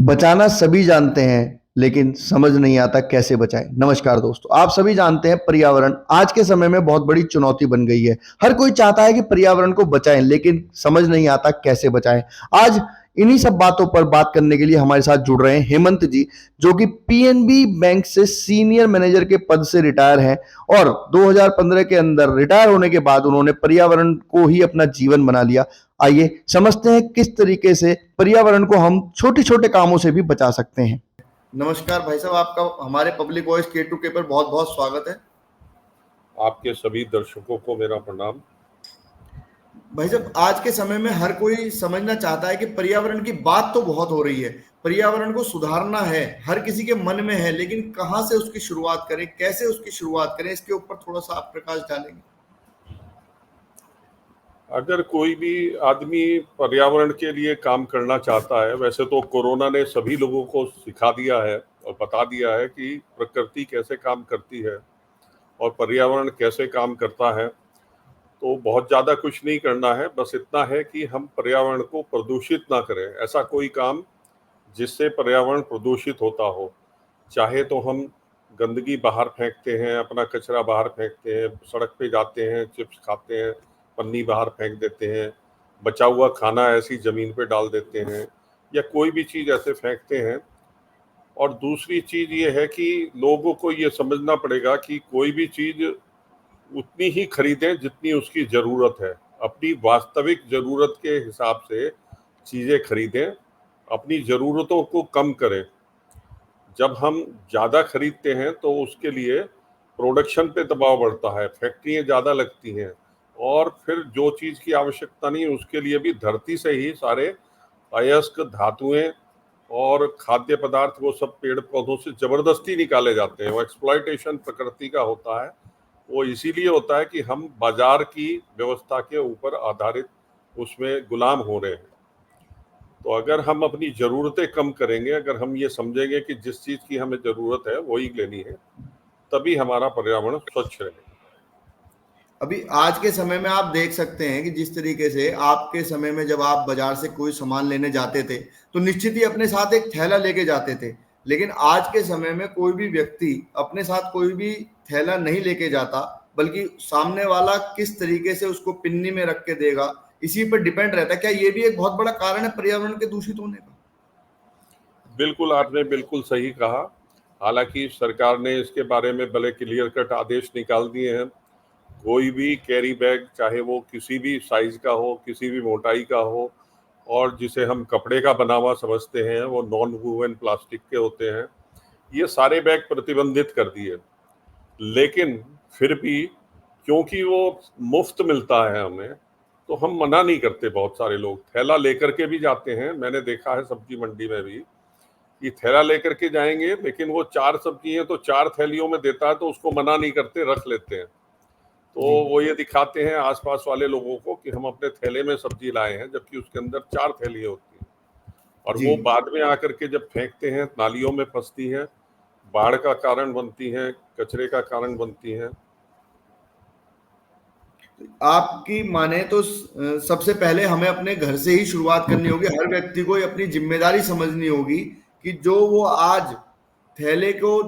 बचाना सभी जानते हैं, लेकिन समझ नहीं आता कैसे बचाएं। नमस्कार दोस्तों, आप सभी जानते हैं पर्यावरण आज के समय में बहुत बड़ी चुनौती बन गई है। हर कोई चाहता है कि पर्यावरण को बचाएं, लेकिन समझ नहीं आता कैसे बचाएं। आज इन्हीं सब बातों पर बात करने के लिए हमारे साथ जुड़ रहे हैं हेमंत जी, जो कि पीएनबी बैंक से सीनियर मैनेजर के पद से रिटायर हैं और 2015 के अंदर रिटायर होने के बाद उन्होंने पर्यावरण को ही अपना जीवन बना लिया। आइए समझते हैं किस तरीके से पर्यावरण को हम छोटे छोटे कामों से भी बचा सकते हैं। नमस्कार भाई साहब, आपका हमारे पब्लिक वॉइस K2K पर बहुत बहुत स्वागत है। आपके सभी दर्शकों को मेरा प्रणाम। भाई साहब, आज के समय में हर कोई समझना चाहता है कि पर्यावरण की बात तो बहुत हो रही है, पर्यावरण को सुधारना है, हर किसी के मन में है, लेकिन कहां से उसकी शुरुआत करें, कैसे उसकी शुरुआत करें, इसके ऊपर थोड़ा सा आप प्रकाश डालेंगे। अगर कोई भी आदमी पर्यावरण के लिए काम करना चाहता है, वैसे तो कोरोना ने सभी लोगों को सिखा दिया है और बता दिया है कि प्रकृति कैसे काम करती है और पर्यावरण कैसे काम करता है। तो बहुत ज़्यादा कुछ नहीं करना है, बस इतना है कि हम पर्यावरण को प्रदूषित ना करें। ऐसा कोई काम जिससे पर्यावरण प्रदूषित होता हो, चाहे तो हम गंदगी बाहर फेंकते हैं, अपना कचरा बाहर फेंकते हैं, सड़क पे जाते हैं, चिप्स खाते हैं, पन्नी बाहर फेंक देते हैं, बचा हुआ खाना ऐसी ज़मीन पे डाल देते हैं या कोई भी चीज़ ऐसे फेंकते हैं। और दूसरी चीज़ ये है कि लोगों को ये समझना पड़ेगा कि कोई भी चीज़ उतनी ही खरीदें जितनी उसकी ज़रूरत है। अपनी वास्तविक ज़रूरत के हिसाब से चीज़ें खरीदें, अपनी ज़रूरतों को कम करें। जब हम ज़्यादा खरीदते हैं तो उसके लिए प्रोडक्शन पे दबाव बढ़ता है, फैक्ट्रियाँ ज़्यादा लगती हैं और फिर जो चीज़ की आवश्यकता नहीं है उसके लिए भी धरती से ही सारे अयस्क धातुएं और खाद्य पदार्थ वो सब पेड़ पौधों से ज़बरदस्ती निकाले जाते हैं। वो एक्सप्लॉयटेशन प्रकृति का होता है। वो इसीलिए होता है कि हम बाजार की व्यवस्था के ऊपर आधारित उसमें गुलाम हो रहे हैं। तो अगर हम अपनी ज़रूरतें कम करेंगे, अगर हम ये समझेंगे कि जिस चीज़ की हमें ज़रूरत है वही लेनी है, तभी हमारा पर्यावरण स्वच्छ रहेगा। अभी आज के समय में आप देख सकते हैं कि जिस तरीके से आपके समय में जब आप बाजार से कोई सामान लेने जाते थे तो निश्चित ही अपने साथ एक थैला लेके जाते थे, लेकिन आज के समय में कोई भी व्यक्ति अपने साथ कोई भी थैला नहीं लेके जाता, बल्कि सामने वाला किस तरीके से उसको पिन्नी में रख के देगा इसी पर डिपेंड रहता है। क्या ये भी एक बहुत बड़ा कारण है पर्यावरण के दूषित होने का? बिल्कुल, आपने बिल्कुल सही कहा। हालांकि सरकार ने इसके बारे में बड़े क्लियर कट आदेश निकाल दिए हैं। कोई भी कैरी बैग, चाहे वो किसी भी साइज का हो, किसी भी मोटाई का हो, और जिसे हम कपड़े का बना हुआ समझते हैं, वो नॉन वूवन प्लास्टिक के होते हैं, ये सारे बैग प्रतिबंधित कर दिए। लेकिन फिर भी क्योंकि वो मुफ्त मिलता है हमें, तो हम मना नहीं करते। बहुत सारे लोग थैला लेकर के भी जाते हैं। मैंने देखा है सब्जी मंडी में भी कि थैला लेकर के जाएंगे, लेकिन वो 4 सब्जी हैं तो 4 थैलियों में देता है, तो उसको मना नहीं करते, रख लेते हैं। तो जी। वो ये दिखाते हैं आसपास वाले लोगों को कि हम अपने थैले में सब्जी लाए हैं, जबकि उसके अंदर 4 थैलियाँ होती हैं। और जी। वो बाद में आकर के जब फेंकते हैं, नालियों में फंसती हैं, बाढ़ का कारण बनती हैं, कचरे का कारण बनती हैं। आपकी माने तो सबसे पहले हमें अपने घर से ही शुरुआत करनी होगी। हर व्यक्ति को ये अपनी जिम्मेदारी समझनी होगी कि जो वो आज थैले को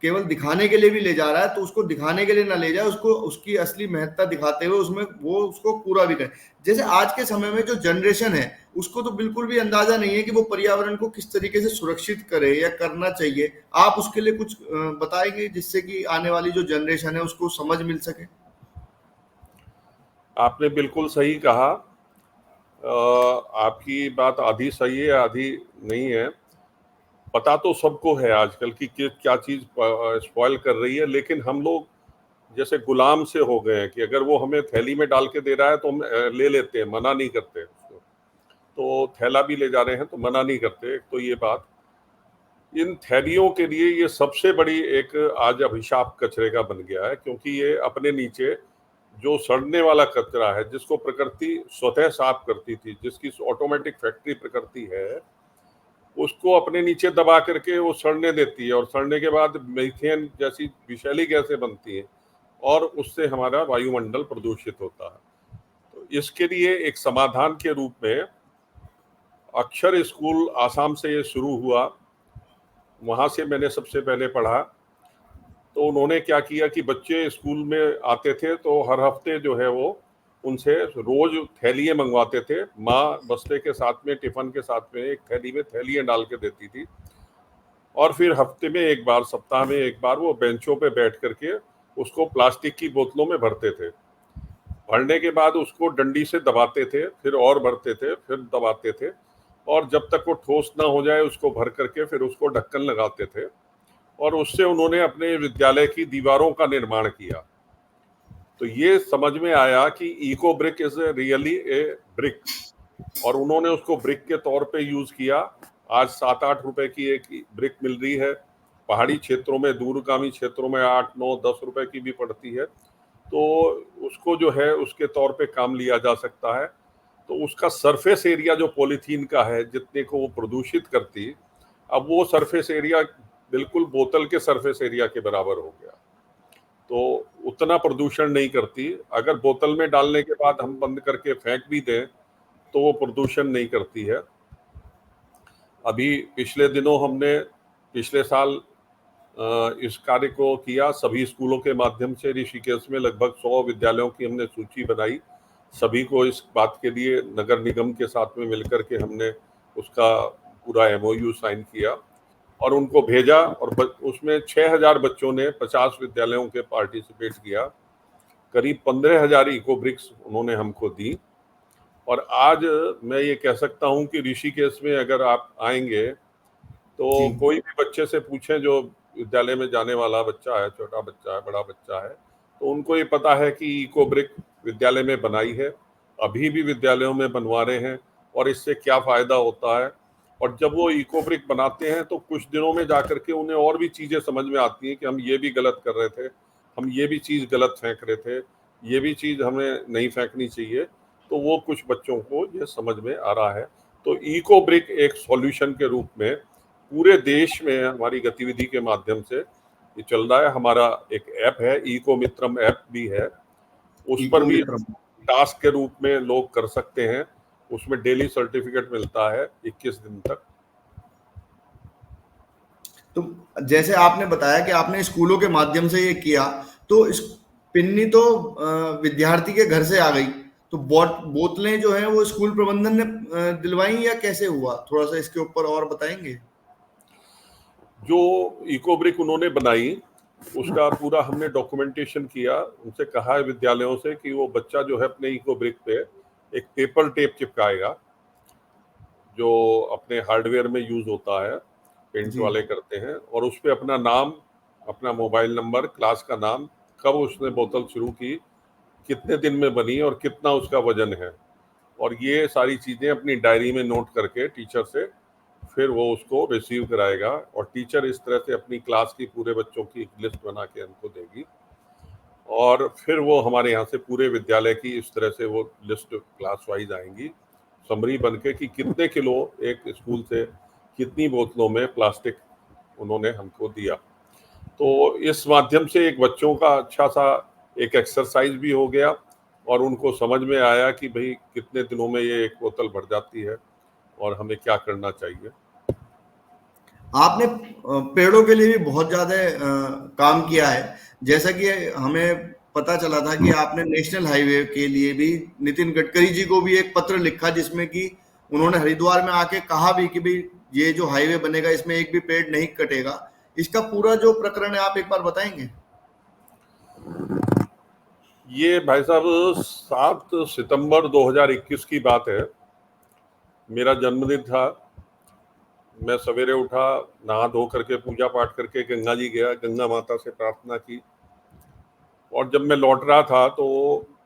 केवल दिखाने के लिए भी ले जा रहा है तो उसको दिखाने के लिए ना ले जाए, उसको उसकी असली महत्ता दिखाते हुए उसमें वो उसको पूरा भी करे। जैसे आज के समय में जो जनरेशन है उसको तो बिल्कुल भी अंदाजा नहीं है कि वो पर्यावरण को किस तरीके से सुरक्षित करे या करना चाहिए। आप उसके लिए कुछ बताएंगे जिससे कि आने वाली जो जनरेशन है उसको समझ मिल सके। आपने बिल्कुल सही कहा। आपकी बात आधी सही है, आधी नहीं है। पता तो सबको है आजकल की कि क्या चीज़ स्पॉइल कर रही है, लेकिन हम लोग जैसे गुलाम से हो गए हैं कि अगर वो हमें थैली में डाल के दे रहा है तो हम ले लेते हैं, मना नहीं करते उसको। तो थैला भी ले जा रहे हैं तो मना नहीं करते। एक तो ये बात, इन थैलियों के लिए ये सबसे बड़ी एक आज अभिशाप कचरे का बन गया है, क्योंकि ये अपने नीचे जो सड़ने वाला कचरा है, जिसको प्रकृति स्वतः साफ करती थी, जिसकी ऑटोमेटिक फैक्ट्री प्रकृति है, उसको अपने नीचे दबा करके वो सड़ने देती है और सड़ने के बाद मीथेन जैसी विषैली गैसें बनती हैं और उससे हमारा वायुमंडल प्रदूषित होता है। तो इसके लिए एक समाधान के रूप में अक्षर स्कूल आसाम से ये शुरू हुआ, वहाँ से मैंने सबसे पहले पढ़ा। तो उन्होंने क्या किया कि बच्चे स्कूल में आते थे तो हर हफ्ते जो है वो उनसे रोज थैलियाँ मंगवाते थे। माँ बस्ते के साथ में, टिफिन के साथ में एक थैली में थैलियाँ डाल के देती थी, और फिर हफ्ते में एक बार, सप्ताह में एक बार वो बेंचों पे बैठ करके उसको प्लास्टिक की बोतलों में भरते थे। भरने के बाद उसको डंडी से दबाते थे, फिर और भरते थे, फिर दबाते थे, और जब तक वो ठोस ना हो जाए उसको भर करके फिर उसको ढक्कन लगाते थे, और उससे उन्होंने अपने विद्यालय की दीवारों का निर्माण किया। तो ये समझ में आया कि eco brick is really a brick, और उन्होंने उसको ब्रिक के तौर पे यूज किया। आज 7-8 रुपए की एक ब्रिक मिल रही है, पहाड़ी क्षेत्रों में, दूरगामी क्षेत्रों में 8-9-10 रुपए की भी पड़ती है। तो उसको जो है उसके तौर पे काम लिया जा सकता है। तो उसका सरफेस एरिया जो पॉलीथीन का है, जितने को वो प्रदूषित करती, अब वो सरफेस एरिया बिल्कुल बोतल के सरफेस एरिया के बराबर हो गया। तो उतना प्रदूषण नहीं करती। अगर बोतल में डालने के बाद हम बंद करके फेंक भी दें तो वो प्रदूषण नहीं करती है। अभी पिछले दिनों हमने, पिछले साल इस कार्य को किया सभी स्कूलों के माध्यम से। ऋषिकेश में लगभग 100 विद्यालयों की हमने सूची बनाई, सभी को इस बात के लिए नगर निगम के साथ में मिलकर के हमने उसका पूरा एमओयू साइन किया और उनको भेजा, और उसमें 6000 बच्चों ने 50 विद्यालयों के पार्टिसिपेट किया। करीब 15,000 इको ब्रिक्स उन्होंने हमको दी। और आज मैं ये कह सकता हूँ कि ऋषिकेश में अगर आप आएंगे जी। तो कोई भी बच्चे से पूछें जो विद्यालय में जाने वाला बच्चा है, छोटा बच्चा है, बड़ा बच्चा है, तो उनको ये पता है कि इको ब्रिक विद्यालय में बनाई है, अभी भी विद्यालयों में बनवा रहे हैं, और इससे क्या फायदा होता है। और जब वो इको ब्रिक बनाते हैं तो कुछ दिनों में जाकर के उन्हें और भी चीजें समझ में आती हैं कि हम ये भी गलत कर रहे थे, हम ये भी चीज गलत फेंक रहे थे, ये भी चीज हमें नहीं फेंकनी चाहिए। तो वो कुछ बच्चों को ये समझ में आ रहा है। तो इको ब्रिक एक सॉल्यूशन के रूप में पूरे देश में हमारी गतिविधि के माध्यम से ये चल रहा है। हमारा एक ऐप है, इको मित्रम ऐप भी है, उस पर इको भी मित्र। टास्क के रूप में लोग कर सकते हैं। उसमें डेली सर्टिफिकेट मिलता है 21 दिन तक। तो जैसे आपने बताया कि आपने स्कूलों के माध्यम से ये किया, तो इस पिन्नी तो विद्यार्थी के घर से आ गई, तो बोतलें जो हैं वो स्कूल प्रबंधन ने दिलवाई या कैसे हुआ? थोड़ा सा इसके ऊपर और बताएंगे? जो इको ब्रिक उन्होंने बनाई उसका पूरा हमने डॉक्यूमेंटेशन किया। उनसे कहा है विद्यालयों से कि वो बच्चा जो है अपने इको ब्रिक पे एक पेपर टेप चिपकाएगा, जो अपने हार्डवेयर में यूज होता है, पेंट जी। वाले करते हैं, और उस पे अपना नाम, अपना मोबाइल नंबर, क्लास का नाम, कब उसने बोतल शुरू की, कितने दिन में बनी और कितना उसका वजन है, और ये सारी चीजें अपनी डायरी में नोट करके टीचर से फिर वो उसको रिसीव कराएगा, और टीचर इस तरह से अपनी क्लास की पूरे बच्चों की एक लिस्ट बना के हमको देगी, और फिर वो हमारे यहाँ से पूरे विद्यालय की इस तरह से वो लिस्ट क्लास वाइज आएंगी, समरी बन के कि कितने किलो एक स्कूल से कितनी बोतलों में प्लास्टिक उन्होंने हमको दिया। तो इस माध्यम से एक बच्चों का अच्छा सा एक एक्सरसाइज भी हो गया, और उनको समझ में आया कि भाई कितने दिनों में ये एक बोतल भर जाती है और हमें क्या करना चाहिए। आपने पेड़ों के लिए भी बहुत ज्यादा काम किया है। जैसा कि हमें पता चला था कि आपने नेशनल हाईवे के लिए भी नितिन गडकरी जी को भी एक पत्र लिखा, जिसमें कि उन्होंने हरिद्वार में आके कहा भी कि भाई ये जो हाईवे बनेगा इसमें एक भी पेड़ नहीं कटेगा। इसका पूरा जो प्रकरण है आप एक बार बताएंगे? ये भाई साहब 7 सितंबर 2021 की बात है, मेरा जन्मदिन था। मैं सवेरे उठा, नहा धो करके पूजा पाठ करके गंगा जी गया, गंगा माता से प्रार्थना की, और जब मैं लौट रहा था तो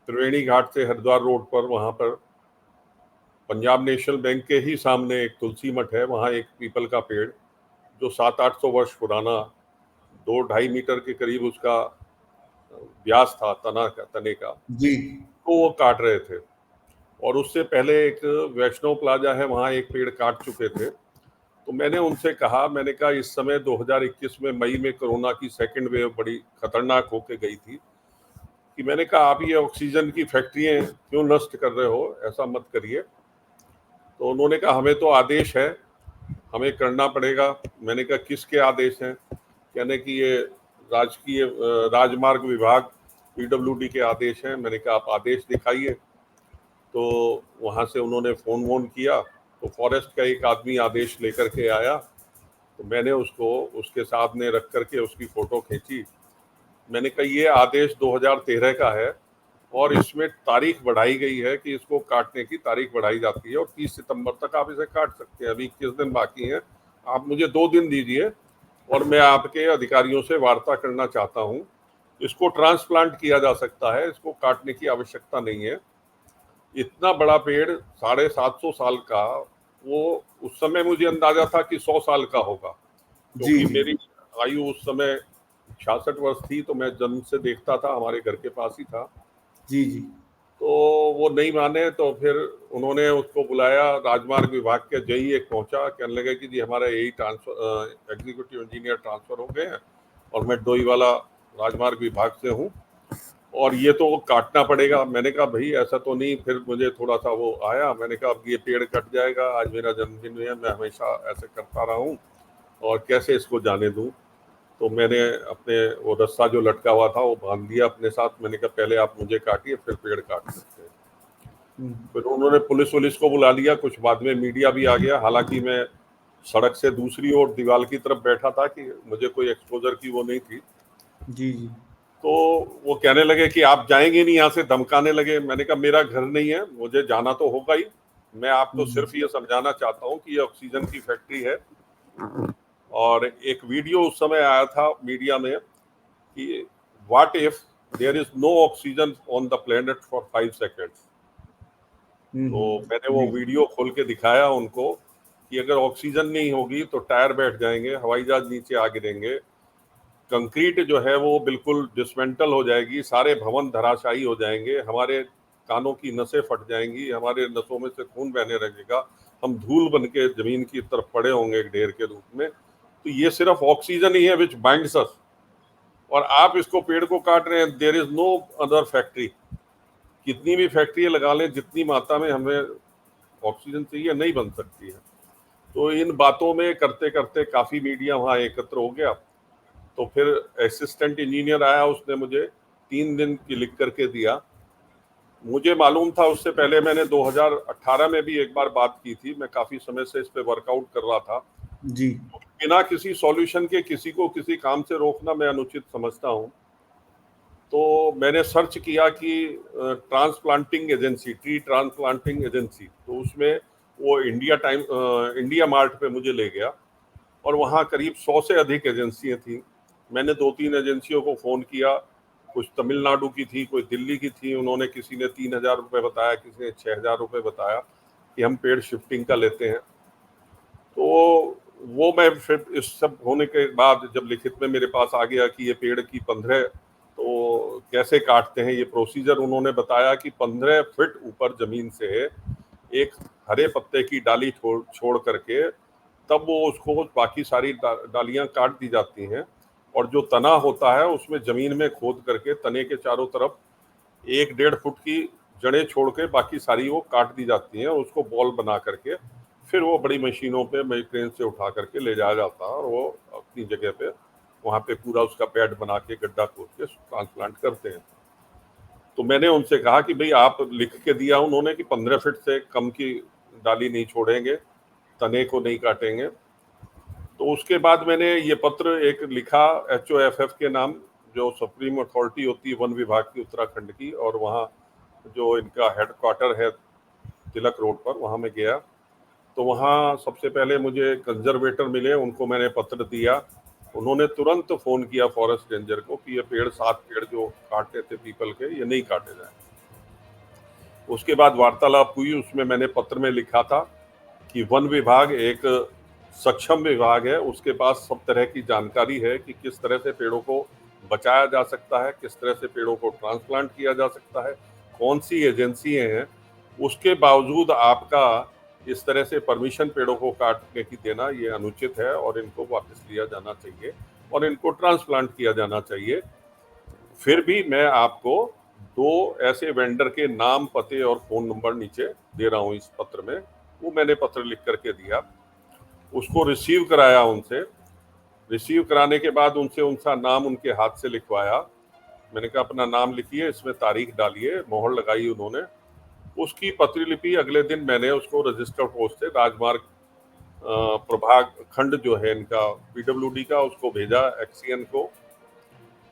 त्रिवेणी घाट से हरिद्वार रोड पर, वहां पर पंजाब नेशनल बैंक के ही सामने एक तुलसी मठ है, वहां एक पीपल का पेड़ जो 700-800 वर्ष पुराना, 2-2.5 मीटर के करीब उसका व्यास था, तने का, जी। तो वो काट रहे थे। और उससे पहले एक वैष्णव प्लाजा है, वहाँ एक पेड़ काट चुके थे। तो मैंने उनसे कहा, मैंने कहा इस समय 2021 में मई में कोरोना की सेकंड वेव बड़ी खतरनाक होके गई थी, कि मैंने कहा आप ये ऑक्सीजन की फैक्ट्रियाँ क्यों नष्ट कर रहे हो, ऐसा मत करिए। तो उन्होंने कहा हमें तो आदेश है, हमें करना पड़ेगा। मैंने कहा किसके आदेश हैं? कहने कि ये राजमार्ग विभाग पीडब्ल्यूडी के आदेश हैं। मैंने कहा आप आदेश दिखाइए। तो वहाँ से उन्होंने फ़ोन वोन किया, तो फॉरेस्ट का एक आदमी आदेश लेकर के आया। तो मैंने उसको उसके सामने रख करके उसकी फ़ोटो खींची। मैंने कहा ये आदेश 2013 का है और इसमें तारीख बढ़ाई गई है कि इसको काटने की तारीख बढ़ाई जाती है और 30 सितंबर तक आप इसे काट सकते हैं। अभी 21 दिन बाकी हैं, आप मुझे 2 दिन दीजिए और मैं आपके अधिकारियों से वार्ता करना चाहता हूँ। इसको ट्रांसप्लांट किया जा सकता है, इसको काटने की आवश्यकता नहीं है। इतना बड़ा पेड़ 750 साल का, वो उस समय मुझे अंदाजा था कि 100 साल का होगा, जी क्योंकि जी मेरी आयु उस समय 66 वर्ष थी, तो मैं जन्म से देखता था, हमारे घर के पास ही था। जी जी तो वो नहीं माने, तो फिर उन्होंने उसको बुलाया। राजमार्ग विभाग के जेई एक पहुंचा, कहने लगे कि जी हमारा यही ट्रांसफर एग्जीक्यूटिव इंजीनियर ट्रांसफर हो गए हैं और मैं डोईवाला राजमार्ग विभाग से हूँ और ये तो काटना पड़ेगा। मैंने कहा भाई ऐसा तो नहीं। फिर मुझे थोड़ा सा वो आया, मैंने कहा अब ये पेड़ कट जाएगा, आज मेरा जन्मदिन है, मैं हमेशा ऐसे करता रहा हूँ और कैसे इसको जाने दूँ। तो मैंने अपने वो रस्सा जो लटका हुआ था वो बांध दिया अपने साथ। मैंने कहा पहले आप मुझे काटिए, फिर पेड़ काट सकते हैं। हम्म, फिर उन्होंने पुलिस वुलिस को बुला लिया, कुछ बाद में मीडिया भी आ गया। हालांकि मैं सड़क से दूसरी ओर दीवार की तरफ बैठा था कि मुझे कोई एक्सपोजर की वो नहीं थी। जी जी तो वो कहने लगे कि आप जाएंगे नहीं यहाँ से, धमकाने लगे। मैंने कहा मेरा घर नहीं है, मुझे जाना तो होगा ही। मैं आपको हम्म, सिर्फ ये समझाना चाहता हूँ कि ये ऑक्सीजन की फैक्ट्री है। और एक वीडियो उस समय आया था मीडिया में कि what if there is no oxygen on the planet for 5 seconds. तो मैंने वो जी वीडियो खोल के दिखाया उनको कि अगर ऑक्सीजन नहीं होगी तो टायर बैठ जाएंगे, हवाई जहाज नीचे आ गिरेंगे, कंक्रीट जो है वो बिल्कुल डिसमेंटल हो जाएगी, सारे भवन धराशायी हो जाएंगे, हमारे कानों की नसें फट जाएंगी, हमारे नसों में से खून बहने लगेगा, हम धूल बन के जमीन की तरफ पड़े होंगे एक ढेर के रूप में। तो ये सिर्फ ऑक्सीजन ही है विच बाइंड्स अस, और आप इसको पेड़ को काट रहे हैं। There is no other factory. कितनी भी फैक्ट्री लगा लें, जितनी मात्रा में हमें ऑक्सीजन चाहिए नहीं बन सकती है। तो इन बातों में करते करते काफी मीडिया वहाँ एकत्र हो गया। तो फिर असिस्टेंट इंजीनियर आया, उसने मुझे 3 दिन की लिख करके दिया। मुझे मालूम था, उससे पहले मैंने 2018 में भी एक बार बात की थी। मैं काफी समय से इस पे वर्कआउट कर रहा था। जी बिना किसी सॉल्यूशन के किसी को किसी काम से रोकना मैं अनुचित समझता हूँ। तो मैंने सर्च किया कि transplanting agency, tree transplanting agency, तो उसमें वो इंडिया मार्ट पे मुझे ले गया और वहाँ करीब 100 से अधिक एजेंसियाँ थी। मैंने 2-3 एजेंसियों को फ़ोन किया, कुछ तमिलनाडु की थी, कोई दिल्ली की थी। उन्होंने, किसी ने 3,000 रुपये बताया, किसी ने 6,000 रुपये बताया कि हम पेड़ शिफ्टिंग का लेते हैं। तो वो मैं फिर इस सब होने के बाद जब लिखित में मेरे पास आ गया कि ये पेड़ की 15, तो कैसे काटते हैं ये प्रोसीजर, उन्होंने बताया कि 15 फीट ऊपर जमीन से एक हरे पत्ते की डाली छोड़ छोड़ करके तब वो उसको बाकी सारी डालियां काट दी जाती हैं। और जो तना होता है उसमें जमीन में खोद करके तने के चारों तरफ 1-1.5 फुट की जड़ें छोड़ के बाकी सारी वो काट दी जाती हैं। उसको बॉल बना करके फिर वो बड़ी मशीनों पे क्रेन से उठा करके ले जाया जाता है और वो अपनी जगह पे वहाँ पे पूरा उसका बेड बना के गड्ढा खोद के ट्रांसप्लांट करते हैं। तो मैंने उनसे कहा कि भाई आप लिख के दिया उन्होंने कि 15 फीट से कम की डाली नहीं छोड़ेंगे, तने को नहीं काटेंगे। तो उसके बाद मैंने ये पत्र एक लिखा HOFF के नाम, जो सुप्रीम अथॉरिटी होती है वन विभाग की उत्तराखंड की, और वहाँ जो इनका हेडक्वार्टर है तिलक रोड पर, वहाँ मैं गया। तो वहाँ सबसे पहले मुझे कंजर्वेटर मिले, उनको मैंने पत्र दिया। उन्होंने तुरंत फ़ोन किया फॉरेस्ट रेंजर को कि ये पेड़ 7 पेड़ जो काटे थे पीपल के, ये नहीं काटे जाए। उसके बाद वार्तालाप हुई, उसमें मैंने पत्र में लिखा था कि वन विभाग एक सक्षम विभाग है, उसके पास सब तरह की जानकारी है कि किस तरह से पेड़ों को बचाया जा सकता है, किस तरह से पेड़ों को ट्रांसप्लांट किया जा सकता है, कौन सी एजेंसियां हैं। उसके बावजूद आपका इस तरह से परमिशन पेड़ों को काटने की देना ये अनुचित है और इनको वापस लिया जाना चाहिए और इनको ट्रांसप्लांट किया जाना चाहिए। फिर भी मैं आपको 2 ऐसे वेंडर के नाम, पते और फ़ोन नंबर नीचे दे रहा हूँ इस पत्र में। वो मैंने पत्र लिख करके दिया, उसको रिसीव कराया उनसे। रिसीव कराने के बाद उनसे उनका नाम उनके हाथ से लिखवाया। मैंने कहा अपना नाम लिखिए, इसमें तारीख डालिए, मोहर लगाई उन्होंने। उसकी प्रतिलिपि अगले दिन मैंने उसको रजिस्टर पोस्ट से राजमार्ग प्रभाग खंड जो है इनका पीडब्ल्यूडी का, उसको भेजा एक्सीएन को।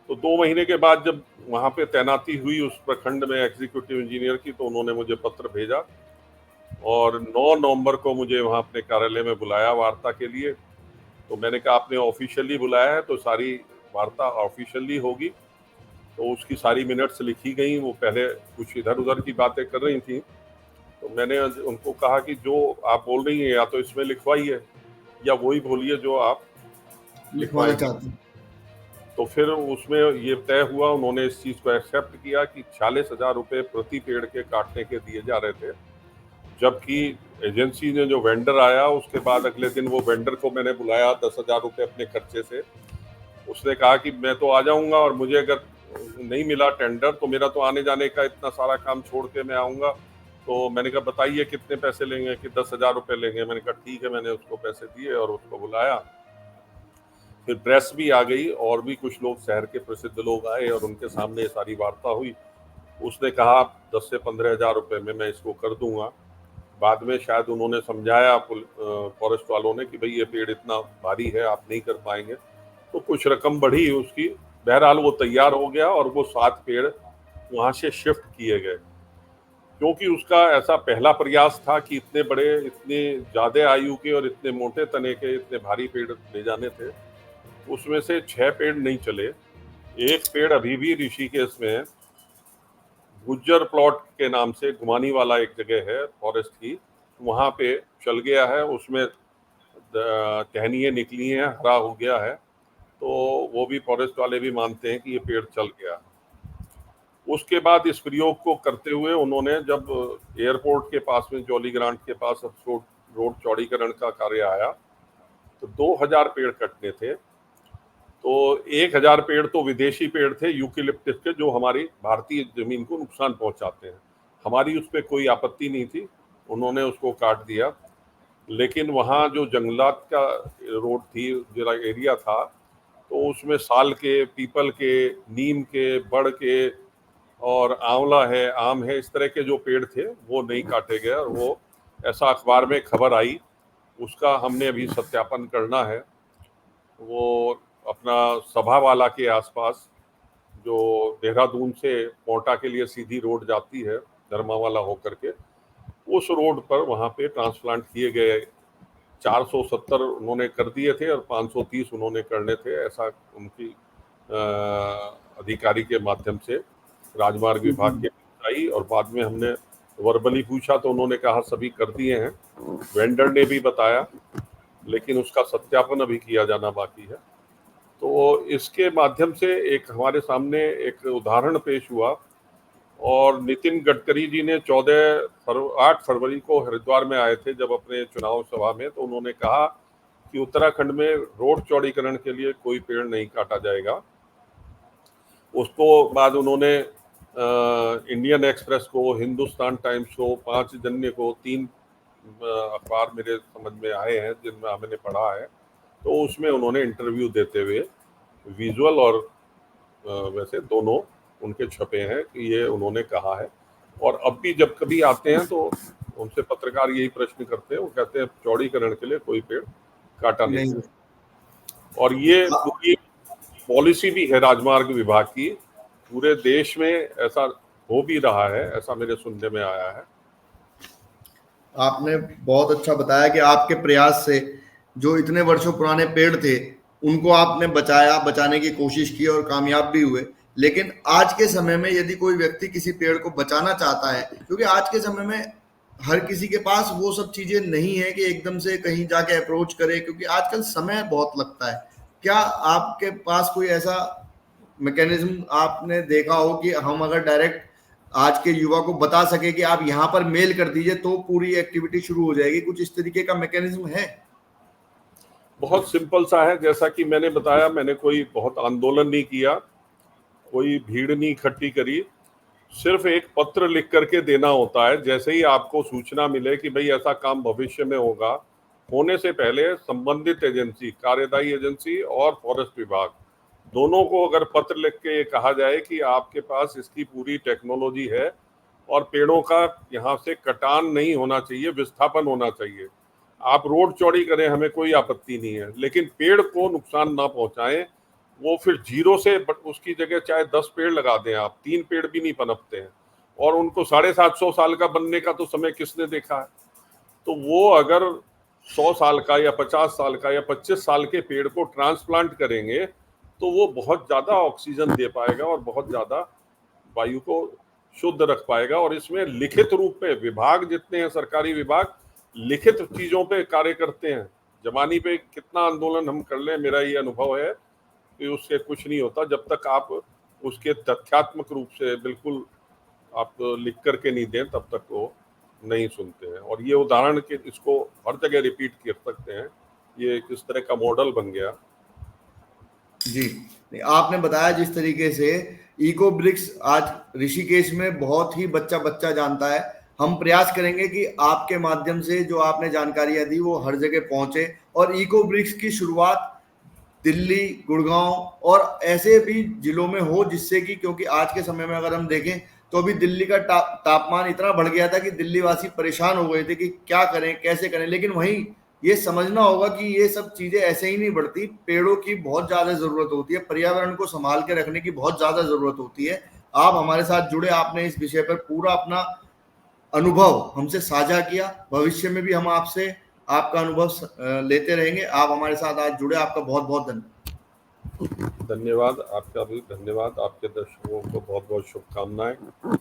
तो 2 महीने के बाद जब वहां पे तैनाती हुई उस प्रखंड में एग्जीक्यूटिव इंजीनियर की, तो उन्होंने मुझे पत्र भेजा और 9 नवंबर को मुझे वहां अपने कार्यालय में बुलाया वार्ता के लिए। तो मैंने कहा आपने ऑफिशियली बुलाया है तो सारी वार्ता ऑफिशियली होगी। तो उसकी सारी मिनट्स लिखी गई। वो पहले कुछ इधर उधर की बातें कर रही थी, तो मैंने उनको कहा कि जो आप बोल रही हैं या तो इसमें लिखवाइए या वही बोलिए जो आप लिखवाना लिखवाएंगे। चाहते हैं। तो फिर उसमें ये तय हुआ, उन्होंने इस चीज़ को एक्सेप्ट किया कि 40,000 रुपये प्रति पेड़ के काटने के दिए जा रहे थे। जबकि एजेंसी ने जो वेंडर आया उसके बाद अगले दिन वो वेंडर को मैंने बुलाया 10,000 रुपये अपने खर्चे से। उसने कहा कि मैं तो आ जाऊंगा और मुझे अगर नहीं मिला टेंडर तो मेरा तो आने जाने का इतना सारा काम छोड़ के मैं आऊंगा। तो मैंने कहा बताइए कितने पैसे लेंगे, कि 10,000 रुपये लेंगे। मैंने कहा ठीक है। मैंने उसको पैसे दिए और उसको बुलाया। फिर प्रेस भी आ गई और भी कुछ लोग, शहर के प्रसिद्ध लोग आए और उनके सामने ये सारी वार्ता हुई। उसने कहा 10 से 15,000 रुपये में मैं इसको कर दूंगा। बाद में शायद उन्होंने समझाया फॉरेस्ट वालों ने कि भाई ये पेड़ इतना भारी है, आप नहीं कर पाएंगे। तो कुछ रकम बढ़ी उसकी। बहरहाल वो तैयार हो गया और वो 7 पेड़ वहां से शिफ्ट किए गए, क्योंकि उसका ऐसा पहला प्रयास था कि इतने बड़े, इतने ज्यादा आयु के और इतने मोटे तने के इतने भारी पेड़ ले जाने थे। उसमें से 6 पेड़ नहीं चले। एक पेड़ अभी भी ऋषिकेश में है, गुज्जर प्लॉट के नाम से, गुमानी वाला एक जगह है फॉरेस्ट की, वहां पे चल गया है। उसमें टहनियाँ निकली हैं, हरा हो गया है। तो वो भी फॉरेस्ट वाले भी मानते हैं कि ये पेड़ चल गया। उसके बाद इस प्रयोग को करते हुए उन्होंने, जब एयरपोर्ट के पास में जॉली ग्रांट के पास रोड चौड़ीकरण का कार्य आया, तो 2,000 पेड़ कटने थे। तो 1,000 पेड़ तो विदेशी पेड़ थे यूकेलिप्टस के, जो हमारी भारतीय जमीन को नुकसान पहुंचाते हैं। हमारी उस पर कोई आपत्ति नहीं थी, उन्होंने उसको काट दिया। लेकिन वहाँ जो जंगलात का रोड थी, जरा एरिया था, तो उसमें साल के, पीपल के, नीम के, बड़ के और आंवला है, आम है, इस तरह के जो पेड़ थे वो नहीं काटे गए। और वो ऐसा अखबार में खबर आई, उसका हमने अभी सत्यापन करना है। वो अपना सभा वाला के आसपास, जो देहरादून से कोटा के लिए सीधी रोड जाती है धर्मावाला होकर के, उस रोड पर वहाँ पे ट्रांसप्लांट किए गए 470 उन्होंने कर दिए थे और 530 उन्होंने करने थे, ऐसा उनकी अधिकारी के माध्यम से राजमार्ग विभाग के आई। और बाद में हमने वर्बली पूछा तो उन्होंने कहा सभी कर दिए हैं। वेंडर ने भी बताया, लेकिन उसका सत्यापन अभी किया जाना बाकी है। तो इसके माध्यम से एक हमारे सामने एक उदाहरण पेश हुआ। और नितिन गडकरी जी ने 8 फरवरी को हरिद्वार में आए थे जब अपने चुनाव सभा में, तो उन्होंने कहा कि उत्तराखंड में रोड चौड़ीकरण के लिए कोई पेड़ नहीं काटा जाएगा। उसको बाद उन्होंने इंडियन एक्सप्रेस को, हिंदुस्तान टाइम्स को, 5 जन्य को, 3 अखबार मेरे समझ में आए हैं जिनमें मैंने पढ़ा है, तो उसमें उन्होंने इंटरव्यू देते हुए विजुअल और वैसे दोनों उनके छपे हैं कि ये उन्होंने कहा है। और अब भी जब कभी आते हैं तो उनसे पत्रकार यही प्रश्न करते हैं, वो कहते हैं चौड़ीकरण के लिए कोई पेड़ काटा नहीं नहीं। जाए। और ये पूरी पॉलिसी भी है राजमार्ग विभाग की, पूरे देश में ऐसा हो भी रहा है, ऐसा मेरे सुनने में आया है। आपने बहुत अच्छा बताया कि आपके प्रयास से जो इतने वर्षों पुराने पेड़ थे उनको आपने बचाया, बचाने की कोशिश की और कामयाब भी हुए। लेकिन आज के समय में यदि कोई व्यक्ति किसी पेड़ को बचाना चाहता है, क्योंकि आज के समय में हर किसी के पास वो सब चीजें नहीं है कि एकदम से कहीं जाके अप्रोच करे, क्योंकि आजकल समय बहुत लगता है। क्या आपके पास कोई ऐसा मैकेनिज्म आपने देखा हो कि हम अगर डायरेक्ट आज के युवा को बता सके कि आप यहाँ पर मेल कर दीजिए तो पूरी एक्टिविटी शुरू हो जाएगी? कुछ इस तरीके का मैकेनिज्म है? बहुत सिंपल सा है, जैसा कि मैंने बताया, मैंने कोई बहुत आंदोलन नहीं किया, कोई भीड़ नहीं इकट्ठी करी। सिर्फ एक पत्र लिख करके देना होता है। जैसे ही आपको सूचना मिले कि भाई ऐसा काम भविष्य में होगा, होने से पहले संबंधित एजेंसी, कार्यदायी एजेंसी और फॉरेस्ट विभाग दोनों को अगर पत्र लिख के ये कहा जाए कि आपके पास इसकी पूरी टेक्नोलॉजी है और पेड़ों का यहाँ से कटान नहीं होना चाहिए, विस्थापन होना चाहिए। आप रोड चौड़ी करें, हमें कोई आपत्ति नहीं है, लेकिन पेड़ को नुकसान ना पहुंचाएं। वो फिर जीरो से उसकी जगह चाहे 10 पेड़ लगा दें, आप 3 पेड़ भी नहीं पनपते हैं, और उनको 750 साल का बनने का तो समय किसने देखा है। तो वो अगर 100 साल का या 50 साल का या 25 साल के पेड़ को ट्रांसप्लांट करेंगे तो वो बहुत ज्यादा ऑक्सीजन दे पाएगा और बहुत ज्यादा वायु को शुद्ध रख पाएगा। और इसमें लिखित रूप में विभाग जितने हैं, सरकारी विभाग लिखित चीजों पे कार्य करते हैं। जबानी पे कितना आंदोलन हम कर लें, मेरा ये अनुभव है कि उससे कुछ नहीं होता जब तक आप उसके तथ्यात्मक रूप से बिल्कुल आप लिख करके नहीं दें, तब तक वो नहीं सुनते हैं। और ये उदाहरण के इसको हर जगह रिपीट कर सकते हैं, ये किस तरह का मॉडल बन गया। जी, नहीं, आपने बताया जिस तरीके से इको ब्रिक्स आज ऋषिकेश में बहुत ही बच्चा बच्चा जानता है। हम प्रयास करेंगे कि आपके माध्यम से जो आपने जानकारियां दी वो हर जगह पहुंचे और इको ब्रिक्स की शुरुआत दिल्ली, गुड़गांव और ऐसे भी जिलों में हो, जिससे कि क्योंकि आज के समय में अगर हम देखें तो अभी दिल्ली का तापमान इतना बढ़ गया था कि दिल्ली वासी परेशान हो गए थे कि क्या करें, कैसे करें। लेकिन वहीं ये समझना होगा कि ये सब चीजें ऐसे ही नहीं बढ़ती, पेड़ों की बहुत ज्यादा जरूरत होती है, पर्यावरण को संभाल के रखने की बहुत ज्यादा जरूरत होती है। आप हमारे साथ जुड़े, आपने इस विषय पर पूरा अपना अनुभव हमसे साझा किया। भविष्य में भी हम आपसे आपका अनुभव लेते रहेंगे। आप हमारे साथ आज जुड़े, आपका बहुत बहुत धन्यवाद। धन्यवाद, आपका भी धन्यवाद। आपके दर्शकों को बहुत बहुत शुभकामनाएं।